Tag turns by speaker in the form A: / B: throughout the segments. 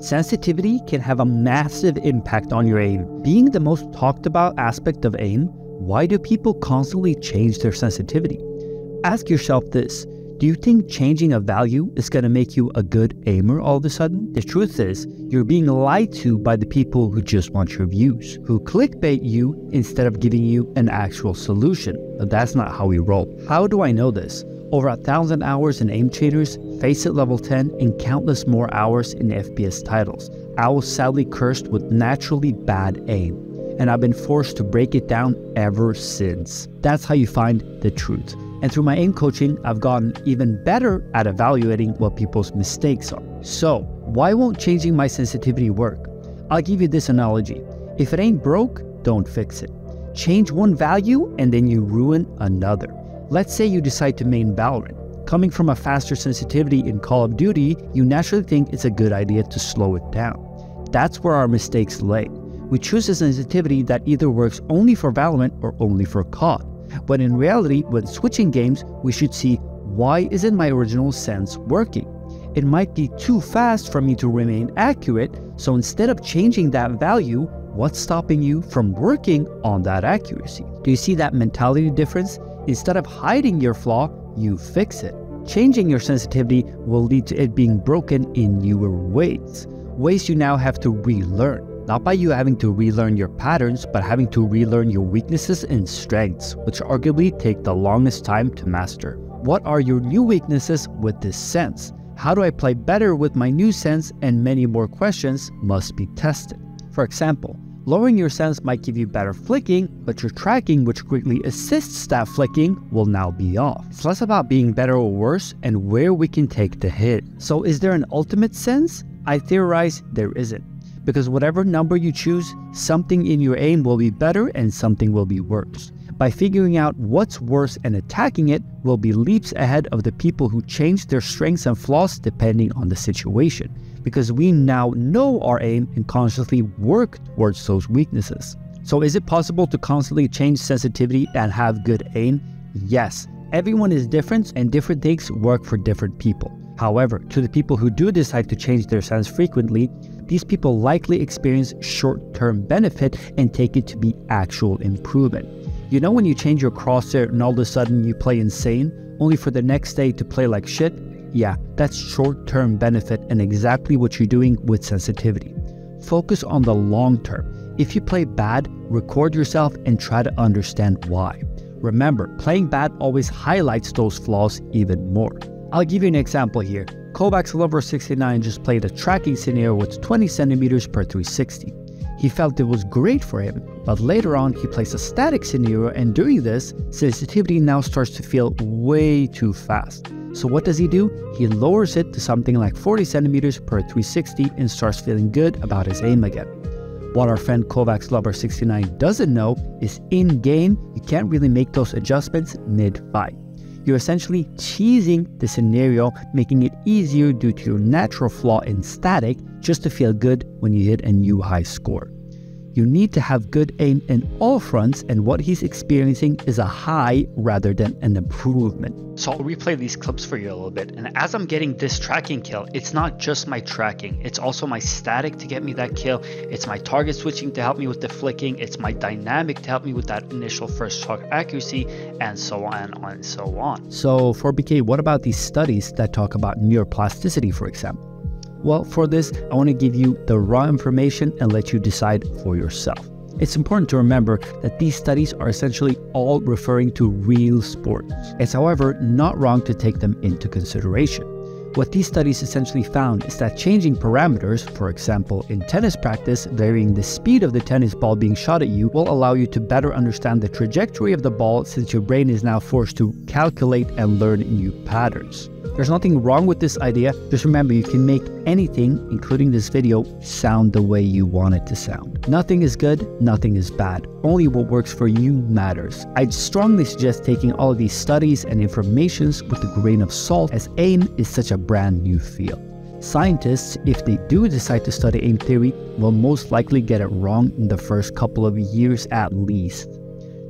A: Sensitivity can have a massive impact on your aim. Being the most talked about aspect of aim, why do people constantly change their sensitivity? Ask yourself this. Do you think changing a value is going to make you a good aimer all of a sudden? The truth is, you're being lied to by the people who just want your views, who clickbait you instead of giving you an actual solution. But that's not how we roll. How do I know this? Over 1,000 hours in Aim Trainers, Faceit Level 10, and countless more hours in FPS titles. I was sadly cursed with naturally bad aim, and I've been forced to break it down ever since. That's how you find the truth. And through my aim coaching, I've gotten even better at evaluating what people's mistakes are. So, why won't changing my sensitivity work? I'll give you this analogy. If it ain't broke, don't fix it. Change one value and then you ruin another. Let's say you decide to main Valorant. Coming from a faster sensitivity in Call of Duty, you naturally think it's a good idea to slow it down. That's where our mistakes lay. We choose a sensitivity that either works only for Valorant or only for COD. But in reality, when switching games, we should see, why isn't my original sense working? It might be too fast for me to remain accurate, so instead of changing that value, what's stopping you from working on that accuracy? Do you see that mentality difference? Instead of hiding your flaw, you fix it. Changing your sensitivity will lead to it being broken in newer ways. Ways you now have to relearn. Not by you having to relearn your patterns, but having to relearn your weaknesses and strengths, which arguably take the longest time to master. What are your new weaknesses with this sense? How do I play better with my new sense? And many more questions must be tested. For example, lowering your sense might give you better flicking, but your tracking, which greatly assists that flicking, will now be off. It's less about being better or worse and where we can take the hit. So is there an ultimate sense? I theorize there isn't. Because whatever number you choose, something in your aim will be better and something will be worse. By figuring out what's worse and attacking it, will be leaps ahead of the people who change their strengths and flaws depending on the situation. Because we now know our aim and consciously work towards those weaknesses. So is it possible to constantly change sensitivity and have good aim? Yes. Everyone is different and different things work for different people. However, to the people who do decide to change their sense frequently, these people likely experience short-term benefit and take it to be actual improvement. You know when you change your crosshair and all of a sudden you play insane, only for the next day to play like shit? Yeah, that's short-term benefit and exactly what you're doing with sensitivity. Focus on the long term. If you play bad, record yourself and try to understand why. Remember, playing bad always highlights those flaws even more. I'll give you an example here. Kovacs Lover 69 just played a tracking scenario with 20 centimeters per 360. He felt it was great for him, but later on he plays a static scenario, and during this, sensitivity now starts to feel way too fast. So what does he do? He lowers it to something like 40 centimeters per 360 and starts feeling good about his aim again. What our friend Kovacs Lover 69 doesn't know is in-game, you can't really make those adjustments mid-fight. You're essentially cheesing the scenario, making it easier due to your natural flaw in static just to feel good when you hit a new high score. You need to have good aim in all fronts, and what he's experiencing is a high rather than an improvement. So I'll replay these clips for you a little bit, and as I'm getting this tracking kill, it's not just my tracking, it's also my static to get me that kill, it's my target switching to help me with the flicking, it's my dynamic to help me with that initial first shot accuracy, and so on and so on. So for BK, what about these studies that talk about neuroplasticity, for example? Well, for this, I want to give you the raw information and let you decide for yourself. It's important to remember that these studies are essentially all referring to real sports. It's, however, not wrong to take them into consideration. What these studies essentially found is that changing parameters, for example, in tennis practice, varying the speed of the tennis ball being shot at you will allow you to better understand the trajectory of the ball, since your brain is now forced to calculate and learn new patterns. There's nothing wrong with this idea. Just remember, you can make anything, including this video, sound the way you want it to sound. Nothing is good, nothing is bad. Only what works for you matters. I'd strongly suggest taking all of these studies and informations with a grain of salt, as AIM is such a brand new field. Scientists, if they do decide to study AIM theory, will most likely get it wrong in the first couple of years at least.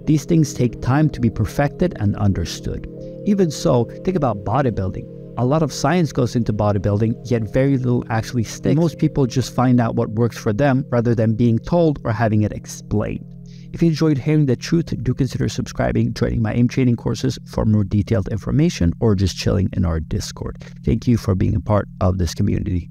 A: These things take time to be perfected and understood. Even so, think about bodybuilding. A lot of science goes into bodybuilding, yet very little actually sticks. Most people just find out what works for them rather than being told or having it explained. If you enjoyed hearing the truth, do consider subscribing, joining my AIM training courses for more detailed information, or just chilling in our Discord. Thank you for being a part of this community.